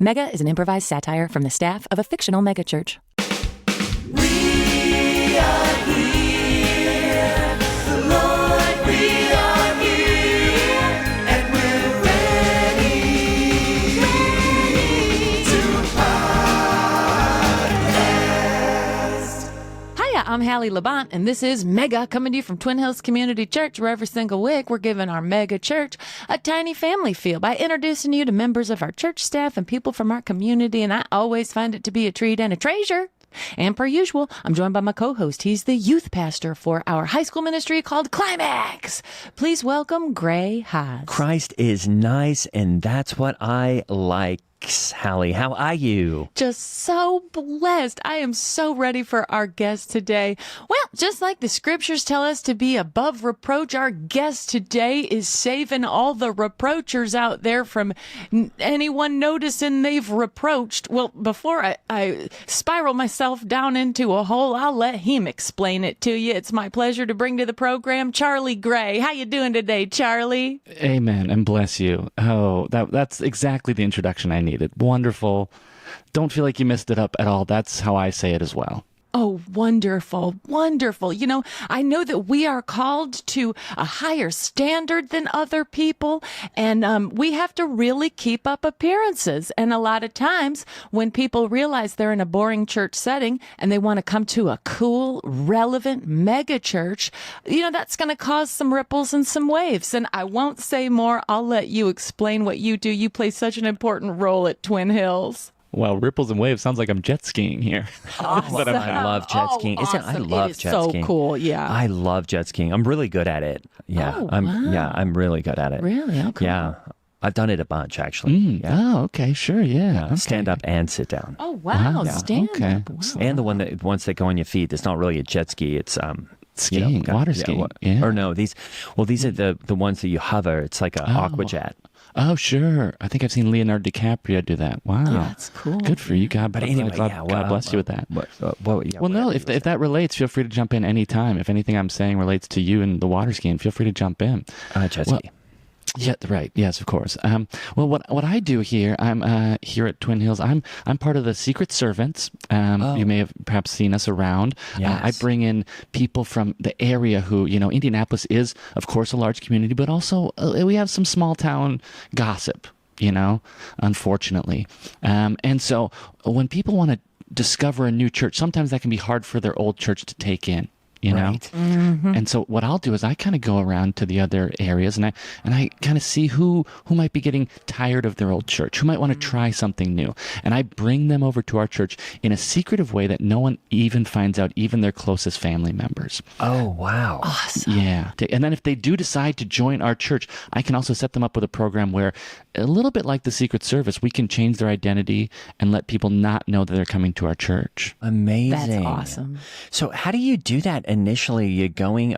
Mega is an improvised satire from the staff of a fictional megachurch. We are here, the Lord, we are here, and we're ready to podcast. Hiya, I'm Hallie Labont, and this is Mega, coming to you from Twin Hills Community Church, where every single week we're giving our mega church a tiny family feel by introducing you to members of our church staff and people from our community, and I always find it to be a treat and a treasure. And per usual, I'm joined by my co-host. He's the youth pastor for our high school ministry called Climax. Please welcome Gray Haas. Christ is nice, and that's what I like. Hallie, how are you? Just so blessed. I am so ready for our guest today. Well, just like the scriptures tell us to be above reproach, our guest today is saving all the reproachers out there from anyone noticing they've reproached. Well, before I spiral myself down into a hole, I'll let him explain it to you. It's my pleasure to bring to the program Charlie Gray. How you doing today, Charlie? Amen, and bless you. Oh, that's exactly the introduction I needed. Wonderful. Don't feel like you messed it up at all. That's how I say it as well. Oh, wonderful, wonderful. You know, I know that we are called to a higher standard than other people, and we have to really keep up appearances. And a lot of times when people realize they're in a boring church setting and they want to come to a cool, relevant mega church, you know, that's going to cause some ripples and some waves. And I won't say more. I'll let you explain what you do. You play such an important role at Twin Hills. Well, ripples and waves sounds like I'm jet skiing here. Awesome. I love jet skiing. Awesome. I love it is jet so skiing. cool, yeah. I love jet skiing. I'm really good at it. Yeah, Oh, I'm really good at it. Really? Okay. Yeah, I've done it a bunch actually. Yeah. Oh, okay, sure, yeah. Okay. Stand up and sit down. Oh, wow. Wow. Stand Okay. up. Wow. And the one that once they go on your feet, it's not really a jet ski. It's Skiing, water skiing, yeah. Or no, these are the ones that you hover. It's like an aqua jet. Oh, sure. I think I've seen Leonardo DiCaprio do that. Wow. Yeah, that's cool. Good for you, God. But anyway, God bless you with that. Well, No, if that relates, feel free to jump in anytime. If anything I'm saying relates to you and the water skiing, feel free to jump in. jet Well, ski. Yeah, right. Yes, of course. Well, what I do here, I'm here at Twin Hills. I'm part of the Secret Servants. You may have perhaps seen us around. Yes. I bring in people from the area who, Indianapolis is, of course, a large community, but also we have some small town gossip, unfortunately. And so when people want to discover a new church, sometimes that can be hard for their old church to take in. Right. Mm-hmm. And so what I'll do is I kind of go around to the other areas and I kind of see who might be getting tired of their old church, who might want to try something new. And I bring them over to our church in a secretive way that no one even finds out, even their closest family members. Oh, wow. Awesome. Yeah. And then if they do decide to join our church, I can also set them up with a program where, a little bit like the Secret Service, we can change their identity and let people not know that they're coming to our church. Amazing. That's awesome. So how do you do that initially?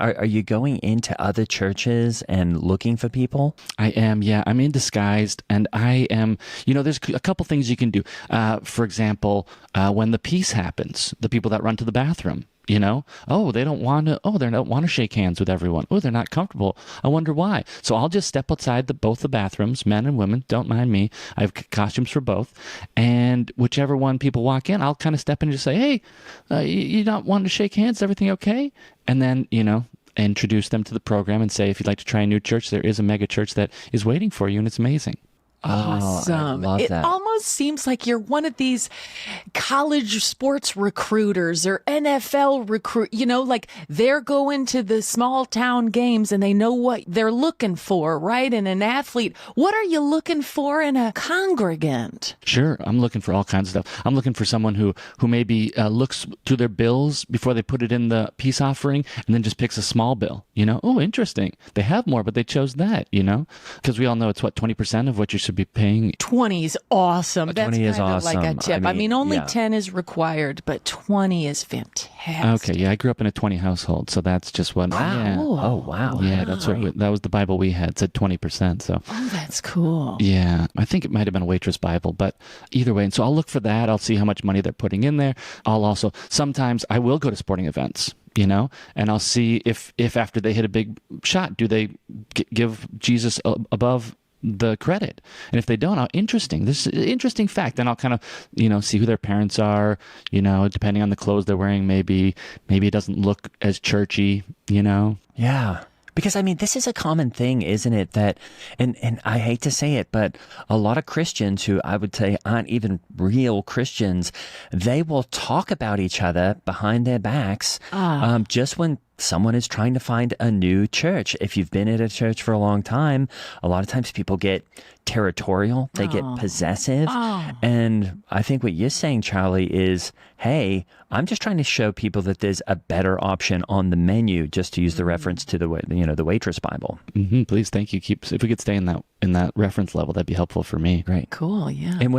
Are you going into other churches and looking for people? I am, yeah. I'm in disguised, and I am, there's a couple things you can do. For example, when the peace happens, the people that run to the bathroom, they don't want to shake hands with everyone. Oh, they're not comfortable. I wonder why. So I'll just step outside both the bathrooms, men and women, don't mind me. I have costumes for both. And whichever one people walk in, I'll kind of step in and just say, hey, you not wanting to shake hands? Is everything okay? And then, introduce them to the program and say, if you'd like to try a new church, there is a mega church that is waiting for you, and it's amazing. Awesome. I love it that. almost seems like you're one of these college sports recruiters or NFL like they're going to the small town games and they know what they're looking for, right? In an athlete. What are you looking for in a congregant? Sure. I'm looking for all kinds of stuff. I'm looking for someone who maybe looks through their bills before they put it in the peace offering and then just picks a small bill. Oh, interesting. They have more, but they chose that, because we all know it's 20% of what you should be paying. 20 is awesome. That's 20 is kind of like a awesome. tip. I mean, only yeah. 10 is required, but 20 is fantastic. Okay, yeah, I grew up in a 20 household, so that's just what. Wow. Yeah. Oh, wow. Yeah, that's that was the Bible we had, said 20%. So. Oh, that's cool. Yeah, I think it might have been a Waitress Bible, but either way. And so I'll look for that. I'll see how much money they're putting in there. Sometimes I will go to sporting events, and I'll see if after they hit a big shot, do they give Jesus above the credit. And if they don't, interesting. This is an interesting fact. Then I'll kind of, see who their parents are, depending on the clothes they're wearing, maybe it doesn't look as churchy, Yeah. Because, I mean, this is a common thing, isn't it? That, and I hate to say it, but a lot of Christians who I would say aren't even real Christians, they will talk about each other behind their backs just when someone is trying to find a new church. If you've been at a church for a long time, a lot of times people get territorial, they get possessive. And I think what you're saying, Charlie, is, hey, I'm just trying to show people that there's a better option on the menu, just to use the reference to the Waitress Bible. Mm-hmm, please, thank you. If we could stay in that reference level, that'd be helpful for me. Great. Cool, yeah. And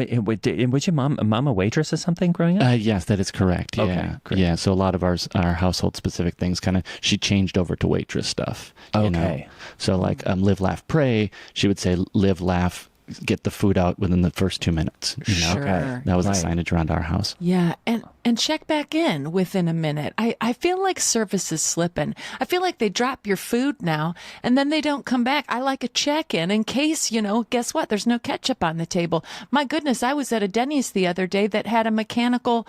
was your mom a waitress or something growing up? Yes, that is correct. Yeah. Okay, great. Yeah. So a lot of our household specific things she changed over to waitress stuff. Okay. So like live, laugh, pray. She would say live, laugh, get the food out within the first 2 minutes. Sure. Okay. That was Right. the signage around our house. Yeah, and check back in within a minute. I feel like service is slipping. I feel like they drop your food now and then they don't come back. I like a check-in in case, guess what? There's no ketchup on the table. My goodness, I was at a Denny's the other day that had a mechanical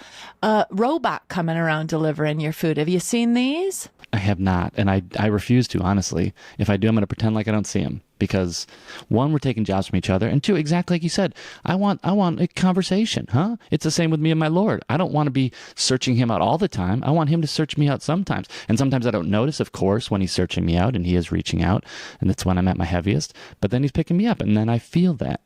robot coming around delivering your food. Have you seen these? I have not, and I refuse to, honestly. If I do, I'm going to pretend like I don't see him, because one, we're taking jobs from each other, and two, exactly like you said, I want a conversation, huh? It's the same with me and my Lord. I don't want to be searching him out all the time. I want him to search me out sometimes, and sometimes I don't notice, of course, when he's searching me out, and he is reaching out, and that's when I'm at my heaviest, but then he's picking me up, and then I feel that,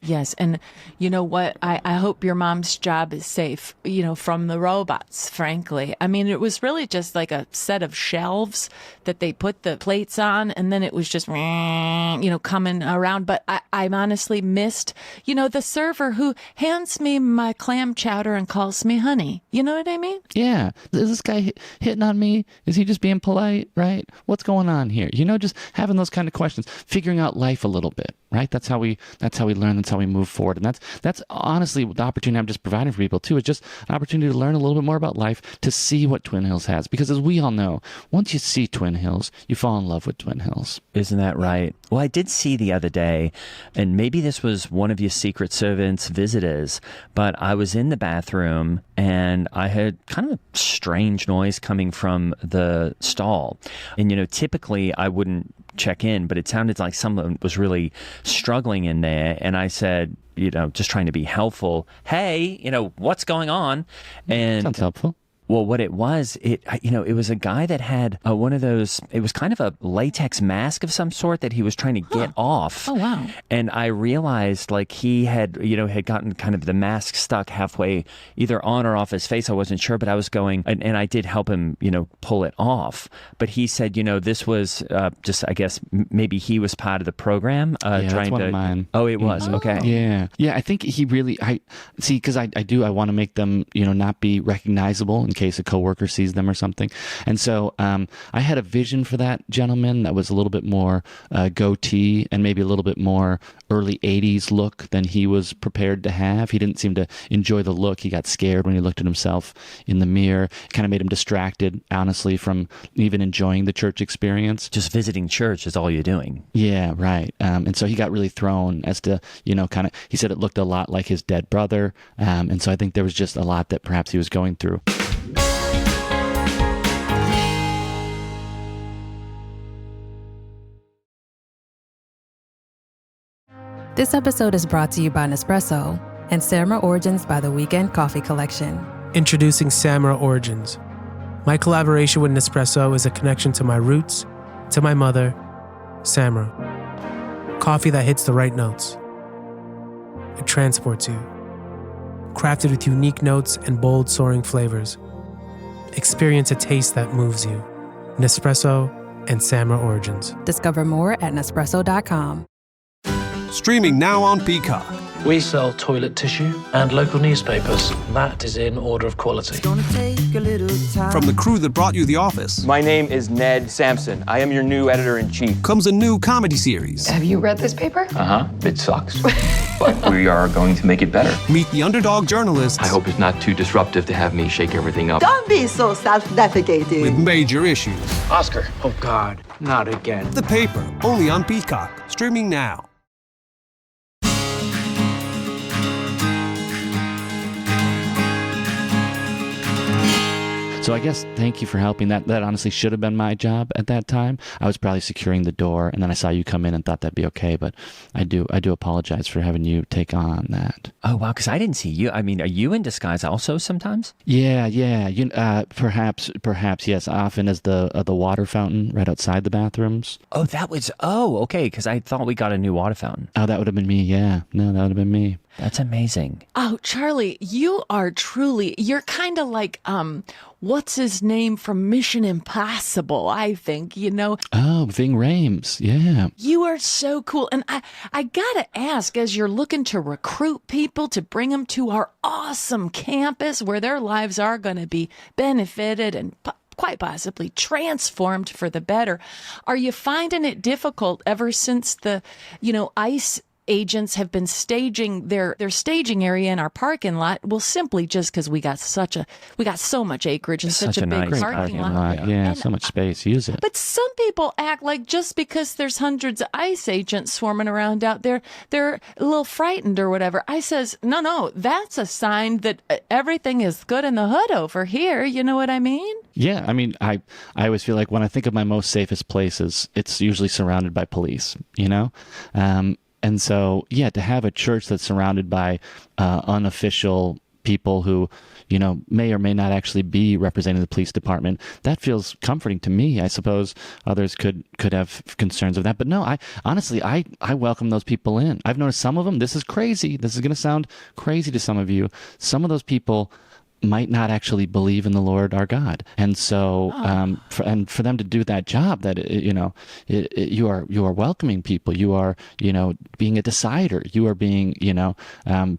Yes, and you know what? I hope your mom's job is safe, from the robots, frankly. I mean, it was really just like a set of shelves that they put the plates on, and then it was just, coming around. But I honestly missed, the server who hands me my clam chowder and calls me honey. You know what I mean? Yeah. Is this guy hitting on me? Is he just being polite, right? What's going on here? Just having those kind of questions, figuring out life a little bit, right? That's how we learn. That's how we move forward. And that's honestly the opportunity I'm just providing for people too, is just an opportunity to learn a little bit more about life, to see what Twin Hills has. Because as we all know, once you see Twin Hills, you fall in love with Twin Hills. Isn't that right? Well, I did see the other day, and maybe this was one of your Secret Servant's visitors, but I was in the bathroom and I heard kind of a strange noise coming from the stall. And, typically I wouldn't check in, but it sounded like someone was really struggling in there. And I said, just trying to be helpful, hey, what's going on? And Sounds helpful. Well, what it was, it was a guy that had one of those, it was kind of a latex mask of some sort that he was trying to get off. Oh, wow. And I realized like he had gotten kind of the mask stuck halfway either on or off his face. I wasn't sure, but I was going, and I did help him, pull it off. But he said, this was just, I guess, maybe he was part of the program. Yeah, that's one of mine. Oh, it was. Okay. Yeah. Yeah. I think he really, because I want to make them, not be recognizable in case a coworker sees them or something. And so I had a vision for that gentleman that was a little bit more goatee and maybe a little bit more early 80s look than he was prepared to have. He didn't seem to enjoy the look. He got scared when he looked at himself in the mirror. It kind of made him distracted, honestly, from even enjoying the church experience. Just visiting church is all you're doing. Yeah, right. And so he got really thrown as to, he said it looked a lot like his dead brother. And so I think there was just a lot that perhaps he was going through. This episode is brought to you by Nespresso and Samra Origins by the Weekend Coffee Collection. Introducing Samra Origins. My collaboration with Nespresso is a connection to my roots, to my mother, Samra. Coffee that hits the right notes. It transports you. Crafted with unique notes and bold, soaring flavors. Experience a taste that moves you. Nespresso and Samra Origins. Discover more at Nespresso.com. Streaming now on Peacock. We sell toilet tissue and local newspapers. That is in order of quality. From the crew that brought you The Office My name is Ned Sampson. I am your new editor-in-chief. comes a new comedy series. Have you read this paper? It sucks. But we are going to make it better. Meet the underdog journalists I hope it's not too disruptive to have me shake everything up. Don't be so self-defecating. with major issues. Oscar. Oh, God. Not again. The Paper, only on Peacock. Streaming now. So I guess thank you for helping. That honestly should have been my job at that time. I was probably securing the door, and then I saw you come in and thought that'd be okay. But I do apologize for having you take on that. Oh, wow, because I didn't see you. I mean, are you in disguise also sometimes? Yeah. You perhaps yes. Often as the water fountain right outside the bathrooms. Okay, because I thought we got a new water fountain. Oh, that would have been me. Yeah, no, that would have been me. That's amazing. Oh, Charlie, you're kind of like, what's his name from Mission Impossible, I think, Oh, Ving Rhames. Yeah. You are so cool. And I gotta ask, as you're looking to recruit people to bring them to our awesome campus where their lives are going to be benefited and quite possibly transformed for the better, are you finding it difficult ever since the, ICE agents have been staging their staging area in our parking lot? Well, simply just because we got so much acreage and such a big nice parking lot. Yeah, And so much space. Use it. But some people act like just because there's hundreds of ICE agents swarming around out there, they're a little frightened or whatever. I says, no, that's a sign that everything is good in the hood over here. You know what I mean? Yeah, I mean, I always feel like when I think of my most safest places, it's usually surrounded by police, And so, yeah, to have a church that's surrounded by unofficial people who, may or may not actually be representing the police department, that feels comforting to me. I suppose others could have concerns of that. But no, I honestly welcome those people in. I've noticed some of them, this is crazy. This is going to sound crazy to some of you. Some of those people might not actually believe in the Lord our God, and so for them to do that job, that you are welcoming people, you are being a decider, you are being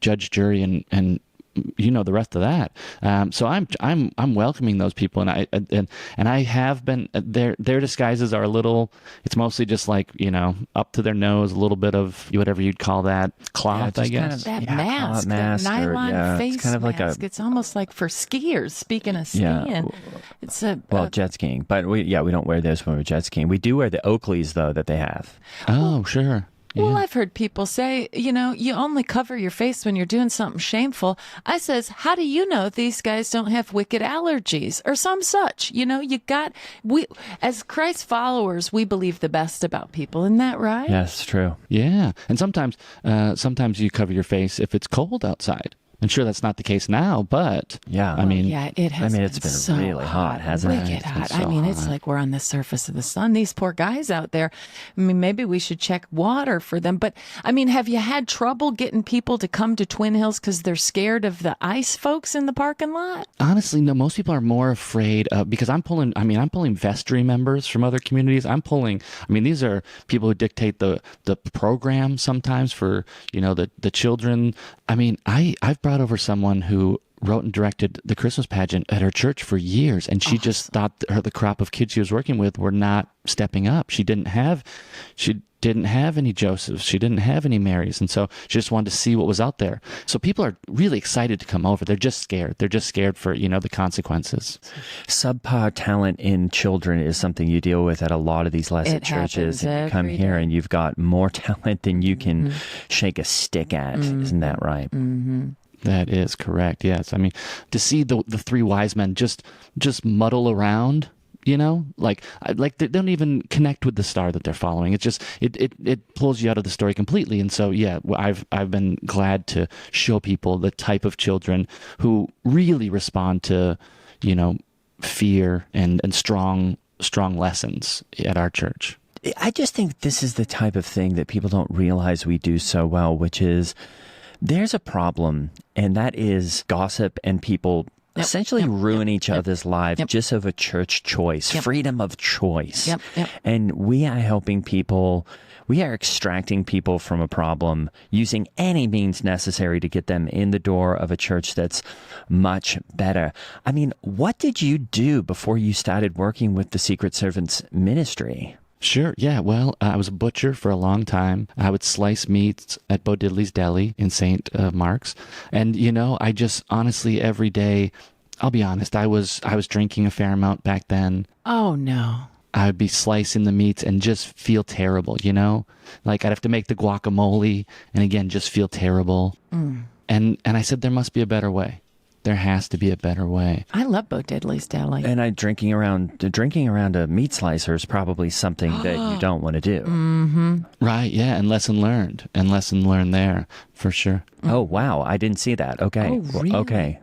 judge, jury, and the rest of that. So I'm welcoming those people, and I have been. Their disguises are a little. It's mostly just like up to their nose, a little bit of whatever you'd call that cloth, I guess. That mask, that nylon face it's kind of mask. It's almost like for skiers. Speaking of skiing, it's jet skiing. But we don't wear those when we're jet skiing. We do wear the Oakleys though that they have. Oh, sure. Well, Yeah. I've heard people say, you only cover your face when you're doing something shameful. I says, how do you know these guys don't have wicked allergies or some such? We, as Christ followers, we believe the best about people. Isn't that right? Yes, true. Yeah, and sometimes you cover your face if it's cold outside. And sure, that's not the case now, but yeah, it has. It's been so really hot, hasn't it? Wicked hot. It's like we're on the surface of the sun. These poor guys out there. Maybe we should check water for them. But have you had trouble getting people to come to Twin Hills because they're scared of the ICE folks in the parking lot? Honestly, no. Most people are more afraid because I'm pulling vestry members from other communities. These are people who dictate the program sometimes for the children. I've brought over someone who wrote and directed the Christmas pageant at her church for years, and she just thought the crop of kids she was working with were not stepping up. She didn't have any Josephs, she didn't have any Marys, and so she just wanted to see what was out there. So people are really excited to come over. They're just scared. They're just scared for the consequences. Subpar talent in children is something you deal with at a lot of these lesser churches. And you come here and you've got more talent than you can shake a stick at. Isn't that right? Mm-hmm. That is correct. Yes. To see the three wise men just muddle around, like they don't even connect with the star that they're following. It's just it pulls you out of the story completely. And so I've been glad to show people the type of children who really respond to fear and strong lessons at our church. I just think this is the type of thing that people don't realize we do so well, which is there's a problem, and that is gossip and people essentially ruin each other's lives just over church choice, freedom of choice. And we are helping people. We are extracting people from a problem using any means necessary to get them in the door of a church that's much better. What did you do before you started working with the Secret Servants ministry? Sure. Yeah. Well, I was a butcher for a long time. I would slice meats at Bo Diddley's Deli in St. Mark's. And, I just honestly every day, I'll be honest, I was drinking a fair amount back then. Oh, no. I would be slicing the meats and just feel terrible, Like I'd have to make the guacamole and again, just feel terrible. And I said, there must be a better way. There has to be a better way. I love Bo Diddley's Deli. And drinking around a meat slicer is probably something that you don't want to do. Mm-hmm. Right, yeah, and lesson learned there, for sure. Oh, wow, I didn't see that. Okay. Oh, really? Okay.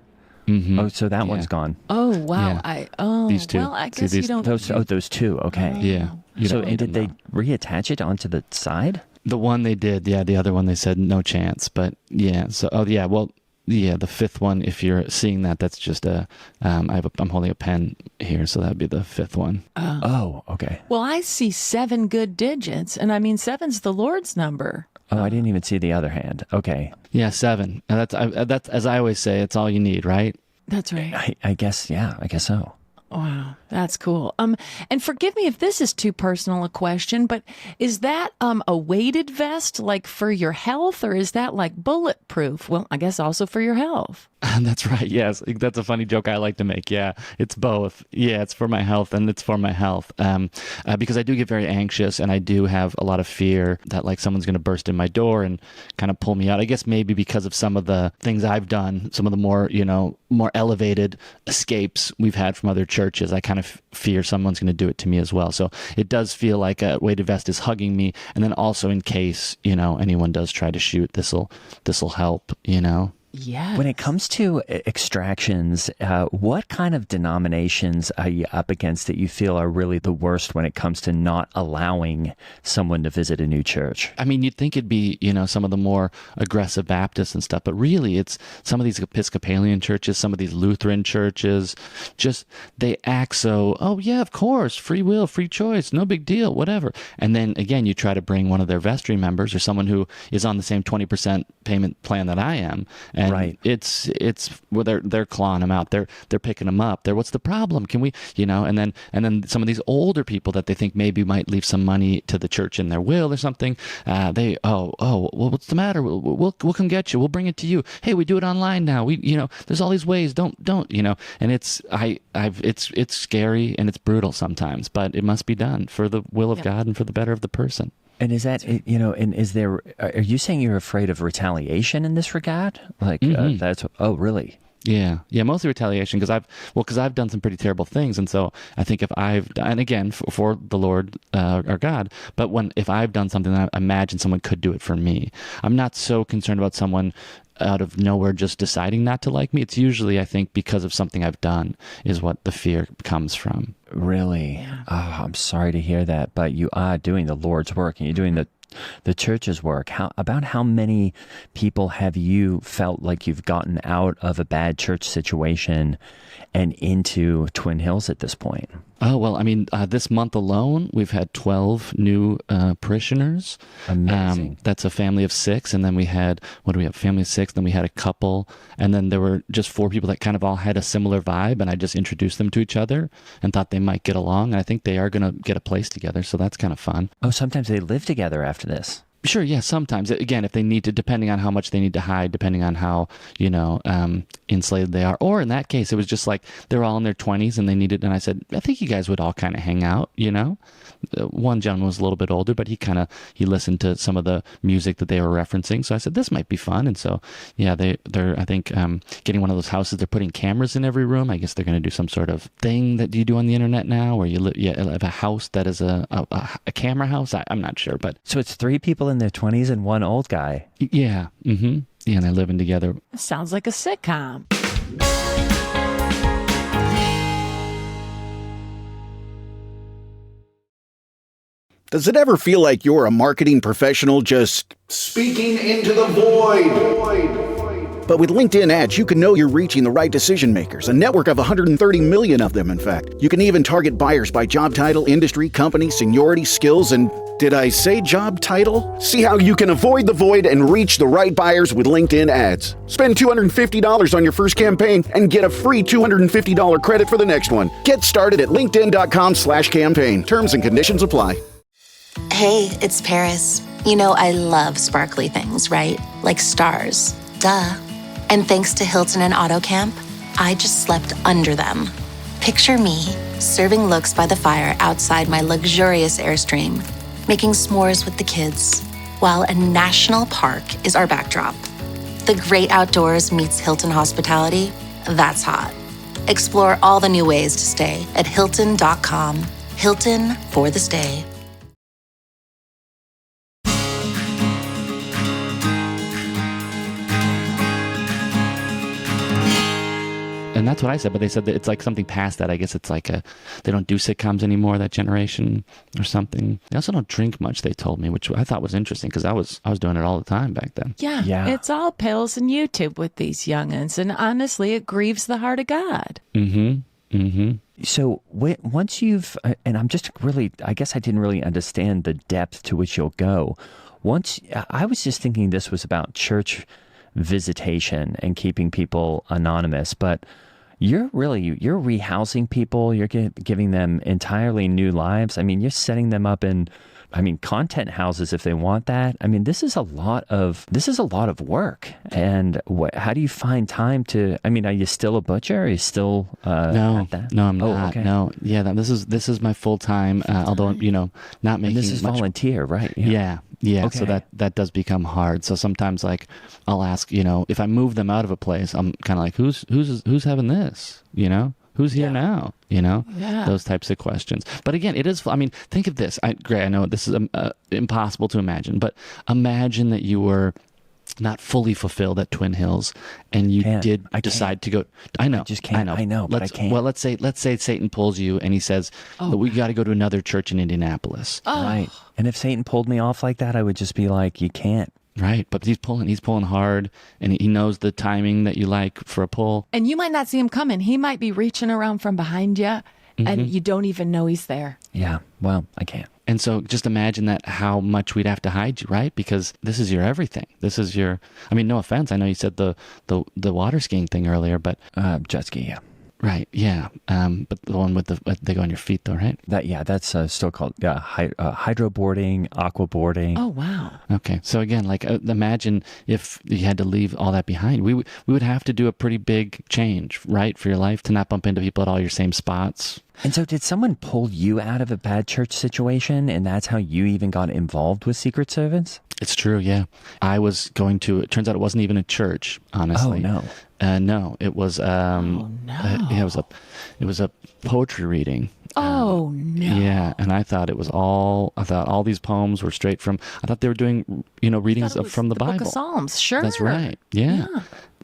Mm-hmm. Oh, so that one's gone. Oh, wow. Yeah. These two. Well, I See, guess you don't... Those two, okay. Yeah. So, and did they reattach it onto the side? The one they did, yeah. The other one they said no chance. But yeah, so the fifth one. If you're seeing that, that's just I'm holding a pen here, so that'd be the fifth one. Oh, okay. Well, I see 7 good digits, and I mean 7's the Lord's number. Oh, I didn't even see the other hand. Okay. Yeah, 7. And that's as I always say, it's all you need, right? That's right. I guess, yeah, I guess so. Wow, that's cool. And forgive me if this is too personal a question, but is that a weighted vest, like for your health, or is that like bulletproof? Well, I guess also for your health. That's right. Yes, that's a funny joke I like to make. Yeah, it's both. Yeah, it's for my health and it's for my health. Because I do get very anxious and I do have a lot of fear that like someone's going to burst in my door and kind of pull me out. I guess maybe because of some of the things I've done, some of the more elevated escapes we've had from other churches. I kind of fear someone's going to do it to me as well. So it does feel like a weighted vest is hugging me, and then also in case anyone does try to shoot, this'll help. Yeah. When it comes to extractions, what kind of denominations are you up against that you feel are really the worst when it comes to not allowing someone to visit a new church? I mean, you'd think it'd be, some of the more aggressive Baptists and stuff, but really it's some of these Episcopalian churches, some of these Lutheran churches, just they act so, oh yeah, of course, free will, free choice, no big deal, whatever. And then again, you try to bring one of their vestry members or someone who is on the same 20% payment plan that I am. And right. It's well, they're clawing them out. They're picking them up. What's the problem? Can we, and then some of these older people that they think maybe might leave some money to the church in their will or something. Well, what's the matter? We'll come get you. We'll bring it to you. Hey, we do it online now. There's all these ways. Don't. And it's scary and it's brutal sometimes, but it must be done for the will of God and for the better of the person. And is that, are you saying you're afraid of retaliation in this regard? Like, oh, really? Yeah, mostly retaliation because I've done some pretty terrible things, and so I think if and again for the Lord our God, but if I've done something, then I imagine someone could do it for me. I'm not so concerned about someone out of nowhere just deciding not to like me. It's usually, I think, because of something I've done is what the fear comes from. Really? Yeah. Oh, I'm sorry to hear that, but you are doing the Lord's work and you're doing the church's work. How many people have you felt like you've gotten out of a bad church situation and into Twin Hills at this point? Oh, well, I mean, this month alone, we've had 12 new parishioners. Amazing. That's a family of 6. And then we had, a family of 6. Then we had a couple. And then there were just 4 people that kind of all had a similar vibe. And I just introduced them to each other and thought they might get along. And I think they are going to get a place together. So that's kind of fun. Oh, sometimes they live together after this. Sure, yeah, sometimes. Again, if they need to, depending on how much they need to hide, depending on how, enslaved they are. Or in that case, it was just like they're all in their 20s and they needed, and I said, I think you guys would all kind of hang out, One gentleman was a little bit older, but he listened to some of the music that they were referencing. So I said, this might be fun. And so, yeah, they're I think, getting one of those houses, they're putting cameras in every room. I guess they're going to do some sort of thing that you do on the internet now where you have a house that is a camera house. I'm not sure, but. So it's 3 people in their 20s and 1 old guy. Yeah. Mm-hmm. Yeah, and they're living together. Sounds like a sitcom. Does it ever feel like you're a marketing professional just speaking into the void? But with LinkedIn ads, you can know you're reaching the right decision makers, a network of 130 million of them, in fact. You can even target buyers by job title, industry, company, seniority, skills, and did I say job title? See how you can avoid the void and reach the right buyers with LinkedIn ads. Spend $250 on your first campaign and get a free $250 credit for the next one. Get started at linkedin.com/campaign. Terms and conditions apply. Hey, it's Paris. I love sparkly things, right? Like stars. Duh. And thanks to Hilton and AutoCamp, I just slept under them. Picture me, serving looks by the fire outside my luxurious Airstream, making s'mores with the kids, while a national park is our backdrop. The great outdoors meets Hilton hospitality. That's hot. Explore all the new ways to stay at Hilton.com. Hilton for the stay. And that's what I said, but they said that it's like something past that. I guess it's like they don't do sitcoms anymore, that generation or something. They also don't drink much, they told me, which I thought was interesting because I was doing it all the time back then. Yeah. It's all pills and YouTube with these youngins. And honestly, it grieves the heart of God. So once you've, and I'm just really, I guess I didn't really understand the depth to which you'll go. I was just thinking this was about church visitation and keeping people anonymous, but you're rehousing people. You're giving them entirely new lives. I mean, you're setting them up in, content houses if they want that. I mean, this is a lot of work. And how do you find time to? I mean, are you still a butcher? Are you still no, at that? No, I'm not. Oh, okay. No, yeah, this is my full time. Although not making. And this is much, volunteer, right? Yeah. Okay. So that does become hard. So sometimes, like, I'll ask, if I move them out of a place, I'm kind of like, who's having this? Who's here now? Those types of questions. But again, it is. I mean, think of this. Gray, I know this is impossible to imagine, but imagine that you were not fully fulfilled at Twin Hills, and you decide to go. I know. I just can't. I know, but I can't. Well, let's say Satan pulls you, and he says, "We got to go to another church in Indianapolis." Right. And if Satan pulled me off like that, I would just be like, "You can't." Right, but he's pulling hard, and he knows the timing that you like for a pull. And you might not see him coming. He might be reaching around from behind you, and you don't even know he's there. Yeah, well, I can't. And so just imagine that how much we'd have to hide you, right? Because this is your everything. This is your, no offense. I know you said the water skiing thing earlier, but jet ski, yeah. Right, yeah. But the one with they go on your feet, though, right? That's still called hydroboarding, aquaboarding. Oh, wow. Okay, so again, like imagine if you had to leave all that behind. We would have to do a pretty big change, right, for your life to not bump into people at all your same spots. And so did someone pull you out of a bad church situation, and that's how you even got involved with Secret Service? It's true, yeah. I was going to, it turns out it wasn't even a church, honestly. Oh, no. No, it was, it was a poetry reading. Oh, no. Yeah, and I thought all these poems were straight from, I thought they were doing, readings from the Bible. Book of Psalms, sure. That's right, yeah.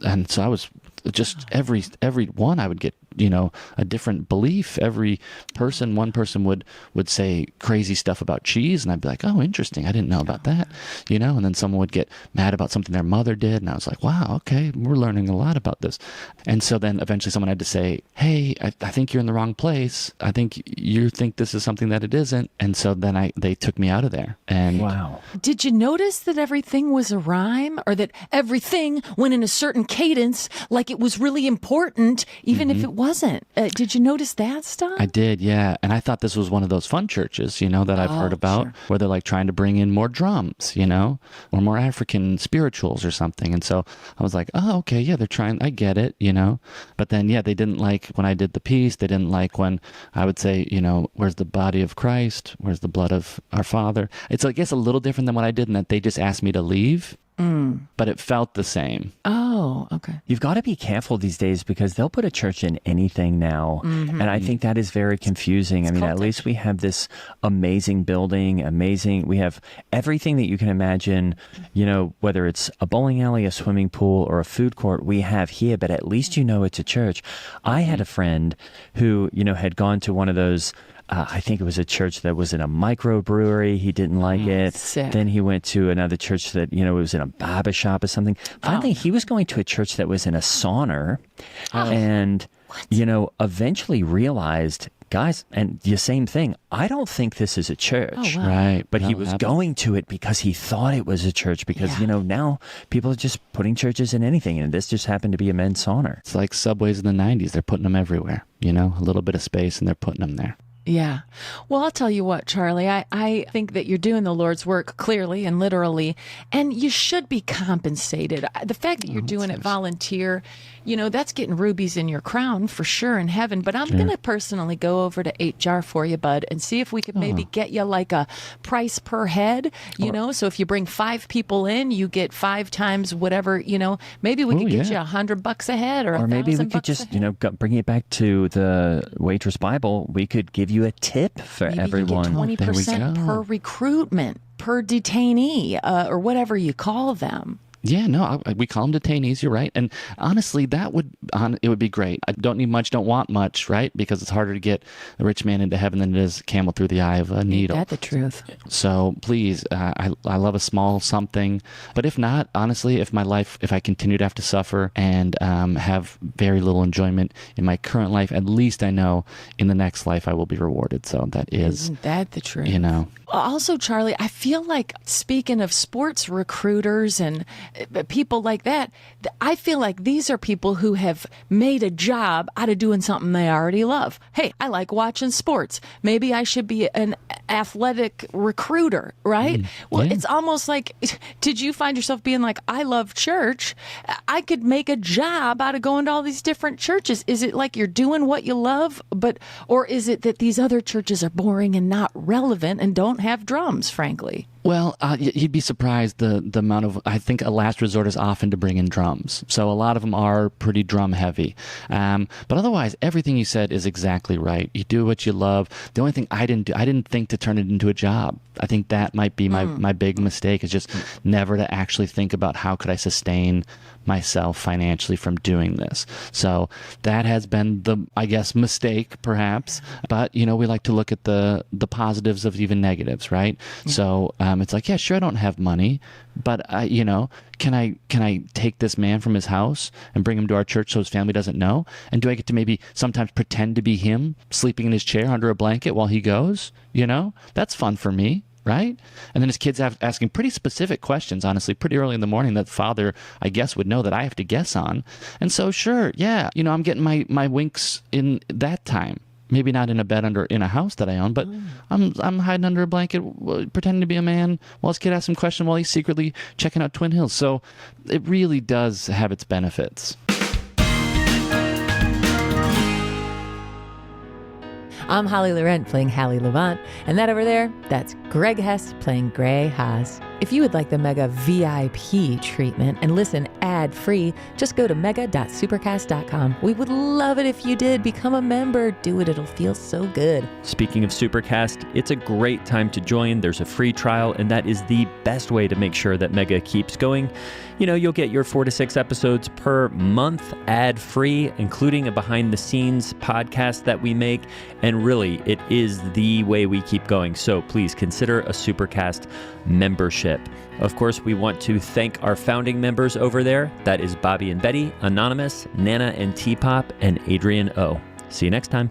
And so I was just every one I would get, a different belief. One person would say crazy stuff about cheese, and I'd be like, oh, interesting, I didn't know about that, and then someone would get mad about something their mother did, and I was like, wow, okay, we're learning a lot about this. And so then eventually someone had to say, hey, I think you're in the wrong place. I think you think this is something that it isn't. And so then they took me out of there. And wow. Did you notice that everything was a rhyme, or that everything went in a certain cadence, like it was really important, even if it wasn't? Did you notice that stuff? I did, yeah. And I thought this was one of those fun churches, that I've heard about, where they're like trying to bring in more drums, or more African spirituals or something. And so I was like, oh, okay, yeah, they're trying, I get it, But then, yeah, they didn't like when I did the piece. They didn't like when I would say, where's the body of Christ? Where's the blood of our Father? It's, I guess, a little different than what I did in that they just asked me to leave. But it felt the same. Oh, okay. You've got to be careful these days because they'll put a church in anything now. And I think that is very confusing. At least we have this amazing building, we have everything that you can imagine, whether it's a bowling alley, a swimming pool, or a food court, we have here, but at least it's a church. I had a friend who, had gone to one of those I think it was a church that was in a microbrewery. He didn't like it. Sick. Then he went to another church that, it was in a barber shop or something. Finally, he was going to a church that was in a sauna and, eventually realized, guys, and the same thing, I don't think this is a church. Oh, wow. Right. But he was going to it because he thought it was a church because, now people are just putting churches in anything. And this just happened to be a men's sauna. It's like subways in the 90s. They're putting them everywhere, a little bit of space and they're putting them there. Yeah. Well, I'll tell you what, Charlie, I think that you're doing the Lord's work clearly and literally, and you should be compensated. The fact that you're doing it volunteer, that's getting rubies in your crown for sure in heaven. But I'm going to personally go over to 8jar for you, bud, and see if we could maybe get you like a price per head, so if you bring 5 people in, you get 5 times whatever, maybe we could get you $100 a head or maybe we could just, bring it back to the Waitress Bible. We could give you a tip for maybe everyone. You get 20% per recruitment, per detainee, or whatever you call them. Yeah, no, we call them detainees. You're right. And honestly, it would be great. I don't need much, don't want much, right? Because it's harder to get a rich man into heaven than it is a camel through the eye of a needle. That's the truth. So please, I love a small something. But if not, honestly, if I continue to have to suffer and have very little enjoyment in my current life, at least I know in the next life I will be rewarded. So Isn't that the truth? Also, Charlie, I feel like, speaking of sports recruiters and people like that, I feel like these are people who have made a job out of doing something they already love. Hey, I like watching sports. Maybe I should be an athletic recruiter, right? Well, it's almost like, did you find yourself being like, I love church. I could make a job out of going to all these different churches. Is it like you're doing what you love, or is it that these other churches are boring and not relevant and don't have drums, frankly? Well, you'd be surprised the amount of, I think a last resort is often to bring in drums. So a lot of them are pretty drum heavy. But otherwise, everything you said is exactly right. You do what you love. The only thing I didn't think to turn it into a job. I think that might be my big mistake, is just never to actually think about how could I sustain myself financially from doing this. So that has been the, I guess, mistake perhaps. But, we like to look at the positives of even negatives, right? Yeah. So it's like, yeah, sure, I don't have money, but can I take this man from his house and bring him to our church so his family doesn't know? And do I get to maybe sometimes pretend to be him sleeping in his chair under a blanket while he goes? That's fun for me. Right? And then his kids asking pretty specific questions, honestly, pretty early in the morning that father, I guess, would know that I have to guess on. And so, sure, yeah, I'm getting my winks in that time. Maybe not in a bed in a house that I own, but I'm hiding under a blanket, pretending to be a man while his kid asks him questions while he's secretly checking out Twin Hills. So it really does have its benefits. I'm Holly Laurent playing Hallie Levant, and that over there, that's Greg Hess playing Gray Haas. If you would like the Mega VIP treatment and listen ad-free, just go to mega.supercast.com. We would love it if you did. Become a member. Do it. It'll feel so good. Speaking of Supercast, it's a great time to join. There's a free trial, and that is the best way to make sure that Mega keeps going. You'll get your 4 to 6 episodes per month ad-free, including a behind-the-scenes podcast that we make. And really, it is the way we keep going. So please consider a Supercast membership. Of course, we want to thank our founding members over there. That is Bobby and Betty, Anonymous, Nana and T-Pop, and Adrian O. See you next time.